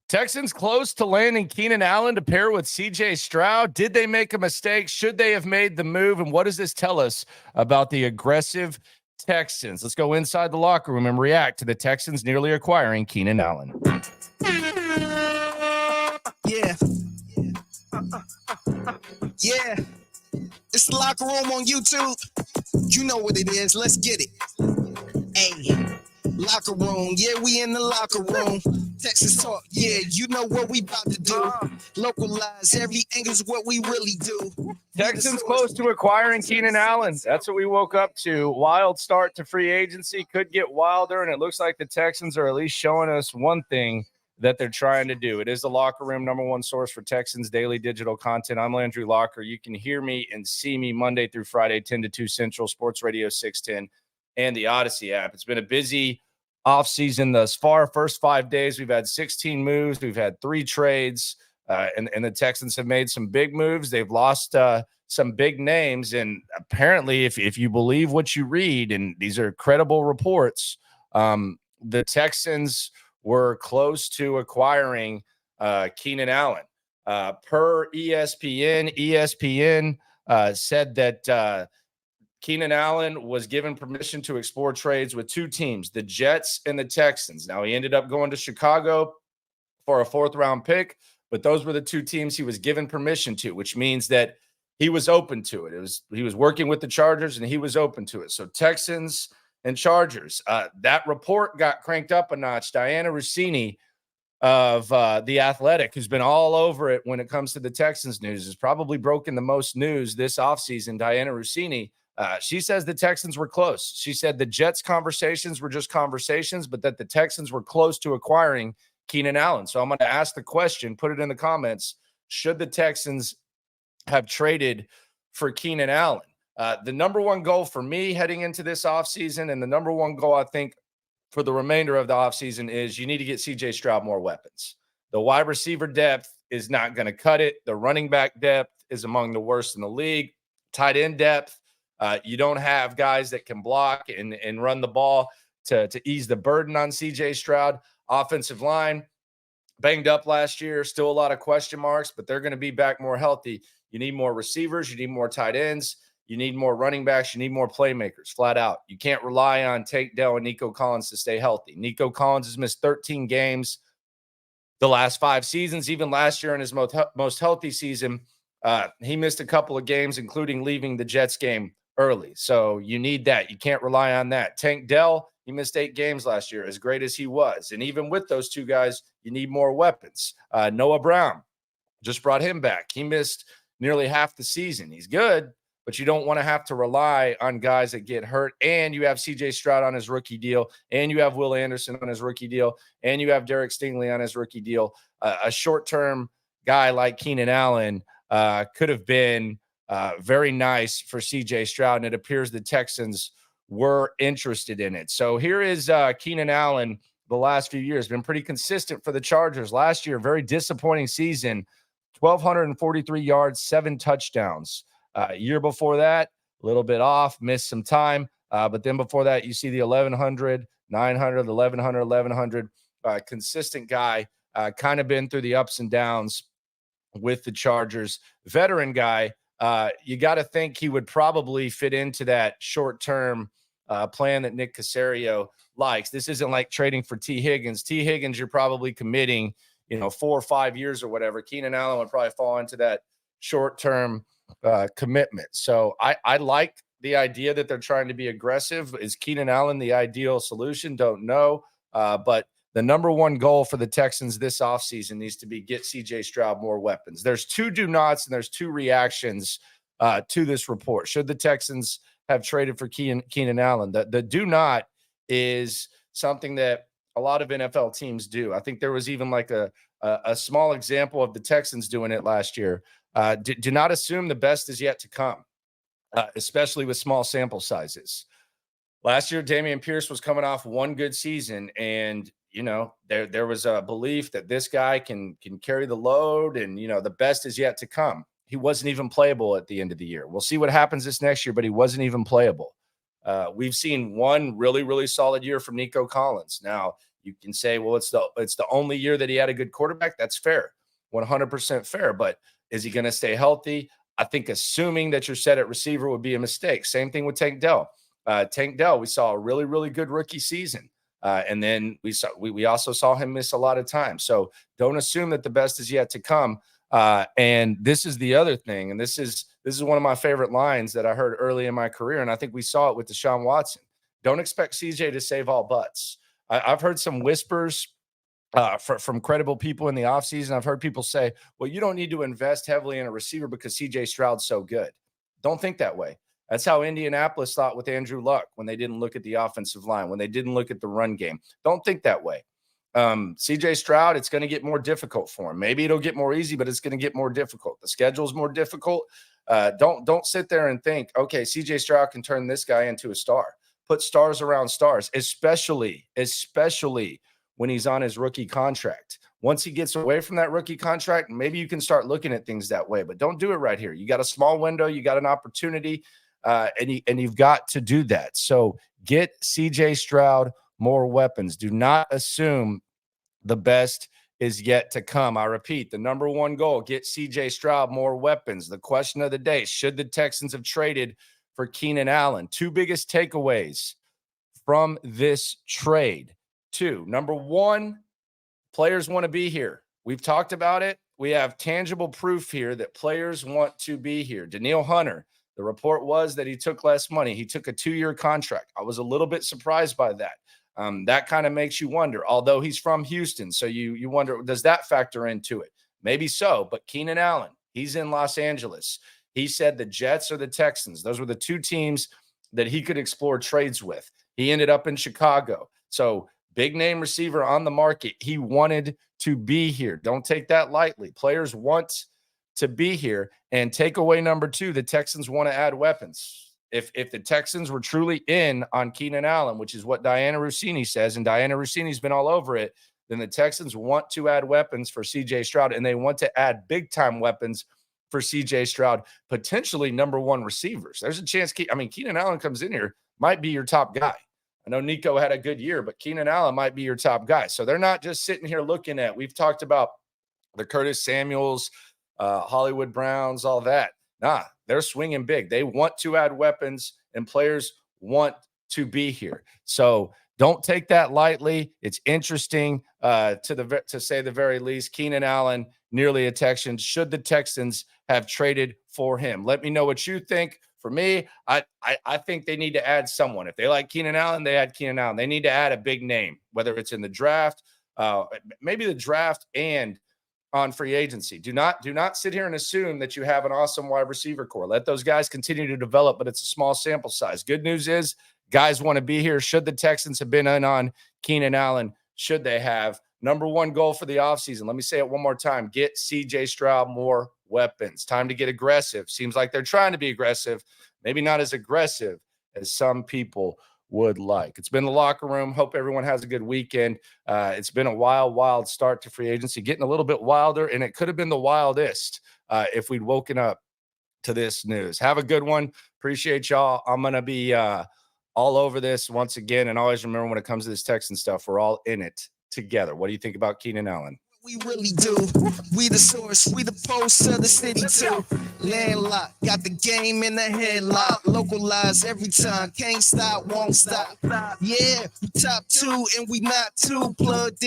Texans close to landing Keenan Allen to pair with CJ Stroud. Did they make a mistake? Should they have made the move? And what does this tell us about the aggressive Texans? Let's go inside the locker room and react to the Texans nearly acquiring Keenan Allen. Yeah. Yeah. It's the locker room on YouTube. You know what it is. Let's get it. Hey. Locker room, yeah, we in the locker room. Texas talk, yeah, you know what we about to do. Localize every angle's what we really do. Texans close to acquiring Keenan Allen. That's what we woke up to. Wild start to free agency. Could get wilder, and it looks like the Texans are at least showing us one thing that they're trying to do. It is the locker room, number one source for Texans daily digital content. I'm Landry Locker. You can hear me and see me Monday through Friday, 10 to 2 Central, Sports Radio 610, and the Odyssey app. It's been a busy offseason thus far. First 5 days, we've had 16 moves. We've had 3 trades, and the Texans have made some big moves. They've lost some big names, and apparently, if you believe what you read, and these are credible reports, the Texans were close to acquiring Keenan Allen. Per ESPN said that Keenan Allen was given permission to explore trades with 2 teams, the Jets and the Texans. Now, he ended up going to Chicago for a 4th-round pick, but those were the 2 teams he was given permission to, which means that he was open to it. He was working with the Chargers, and he was open to it. So Texans and Chargers. That report got cranked up a notch. Diana Rossini of The Athletic, who's been all over it when it comes to the Texans news, has probably broken the most news this offseason. Diana Rossini, she says the Texans were close. She said the Jets conversations were just conversations, but that the Texans were close to acquiring Keenan Allen. So I'm going to ask the question, put it in the comments, should the Texans have traded for Keenan Allen? The number one goal for me heading into this offseason, and the number one goal I think for the remainder of the offseason, is you need to get CJ Stroud more weapons. The wide receiver depth is not going to cut it. The running back depth is among the worst in the league. Tight end depth, you don't have guys that can block and run the ball to ease the burden on CJ Stroud. Offensive line, banged up last year, still a lot of question marks, but they're going to be back more healthy. You need more receivers. You need more tight ends. You need more running backs. You need more playmakers, flat out. You can't rely on Tank Dell and Nico Collins to stay healthy. Nico Collins has missed 13 games the last 5 seasons. Even last year in his most healthy season, he missed a couple of games, including leaving the Jets game early. So you need that. You can't rely on that. Tank Dell, he missed 8 games last year, as great as he was. And even with those 2 guys, you need more weapons. Noah Brown, just brought him back. He missed nearly half the season. He's good, but you don't want to have to rely on guys that get hurt. And you have CJ Stroud on his rookie deal, and you have Will Anderson on his rookie deal, and you have Derek Stingley on his rookie deal. A short-term guy like Keenan Allen could have been very nice for CJ Stroud, and it appears the Texans were interested in it. So here is Keenan Allen. The last few years been pretty consistent for the Chargers. Last year, very disappointing season, 1,243 yards, 7 touchdowns. Year before that, a little bit off, missed some time. But then before that, you see the 1,100, 900, 1,100, 1,100. Consistent guy, kind of been through the ups and downs with the Chargers. Veteran guy, you got to think he would probably fit into that short-term plan that Nick Caserio likes. This isn't like trading for T. Higgins. T. Higgins, you're probably committing, 4 or 5 years or whatever. Keenan Allen would probably fall into that short-term commitment. So I like the idea that they're trying to be aggressive. Is Keenan Allen the ideal solution? Don't know. But the number one goal for the Texans this offseason needs to be get CJ Stroud more weapons. There's 2 do nots and there's 2 reactions to this report. Should the Texans have traded for Keenan Allen? The do not is something that a lot of NFL teams do. I think there was even like a small example of the Texans doing it last year. Do not assume the best is yet to come, especially with small sample sizes. Last year, Dameon Pierce was coming off 1 good season, and there was a belief that this guy can carry the load, and the best is yet to come. He wasn't even playable at the end of the year. We'll see what happens this next year, but he wasn't even playable. We've seen 1 really, really solid year from Nico Collins. Now, You can say, well, it's the only year that he had a good quarterback. That's fair, 100% fair. But is he going to stay healthy? I think assuming that you're set at receiver would be a mistake. Same thing with Tank Dell. Tank Dell, we saw a really, really good rookie season. And then we also saw him miss a lot of time. So don't assume that the best is yet to come. And this is the other thing. And this is one of my favorite lines that I heard early in my career. And I think we saw it with Deshaun Watson. Don't expect CJ to save all butts. I've heard some whispers from credible people in the offseason. I've heard people say, well, you don't need to invest heavily in a receiver because CJ Stroud's so good. Don't think that way. That's how Indianapolis thought with Andrew Luck when they didn't look at the offensive line, when they didn't look at the run game. Don't think that way. CJ Stroud, it's going to get more difficult for him. Maybe it'll get more easy, but it's going to get more difficult. The schedule's more difficult. Don't sit there and think, okay, CJ Stroud can turn this guy into a star. Put stars around stars, especially when he's on his rookie contract. Once he gets away from that rookie contract, maybe you can start looking at things that way, but don't do it right here. You got a small window, you got an opportunity, and you've got to do that. So get CJ Stroud more weapons. Do not assume the best is yet to come. I repeat, the number one goal, get CJ Stroud more weapons. The question of the day, should the Texans have traded for Keenan Allen? Two biggest takeaways from this trade. Two, number one, players want to be here. We've talked about it. We have tangible proof here that players want to be here. Danielle Hunter, the report was that he took less money. He took a 2-year contract. I was a little bit surprised by that. That kind of makes you wonder, although he's from Houston. So you wonder, does that factor into it? Maybe so, but Keenan Allen, he's in Los Angeles. He said the Jets or the Texans. Those were the two teams that he could explore trades with. He ended up in Chicago. So big name receiver on the market. He wanted to be here. Don't take that lightly. Players want to be here. And takeaway number two, the Texans want to add weapons. If the Texans were truly in on Keenan Allen, which is what Diana Rossini says, and Diana Rossini's been all over it, then the Texans want to add weapons for CJ Stroud, and they want to add big-time weapons for CJ Stroud, potentially number one receivers. There's a chance. Keenan Allen comes in here, might be your top guy. I know Nico had a good year, but Keenan Allen might be your top guy. So they're not just sitting here looking at, we've talked about the Curtis Samuels, Hollywood Browns, all that. Nah, they're swinging big. They want to add weapons, and players want to be here. So don't take that lightly. It's interesting to say the very least. Keenan Allen, nearly a Texan. Should the Texans have traded for him? Let me know what you think. For me, I think they need to add someone. If they like Keenan Allen, they add Keenan Allen. They need to add a big name, whether it's in the draft, maybe the draft and on free agency. Do not sit here and assume that you have an awesome wide receiver core. Let those guys continue to develop, but it's a small sample size. Good news is guys want to be here. Should the Texans have been in on Keenan Allen? Should they have? Number one goal for the offseason. Let me say it one more time. Get CJ Stroud more weapons. Time to get aggressive. Seems like they're trying to be aggressive. Maybe not as aggressive as some people would like. It's been the Locker Room. Hope everyone has a good weekend. It's been a wild start to free agency, getting a little bit wilder, and it could have been the wildest if we'd woken up to this news. Have a good one. Appreciate y'all. I'm going to be all over this once again, and always remember when it comes to this Texan stuff, we're all in it together. What do you think about Keenan Allen? We really do. We the source. We the pulse of the city too. Landlocked. Got the game in the headlock. Localized every time. Can't stop, won't stop. Yeah, we top two and we not too plugged in.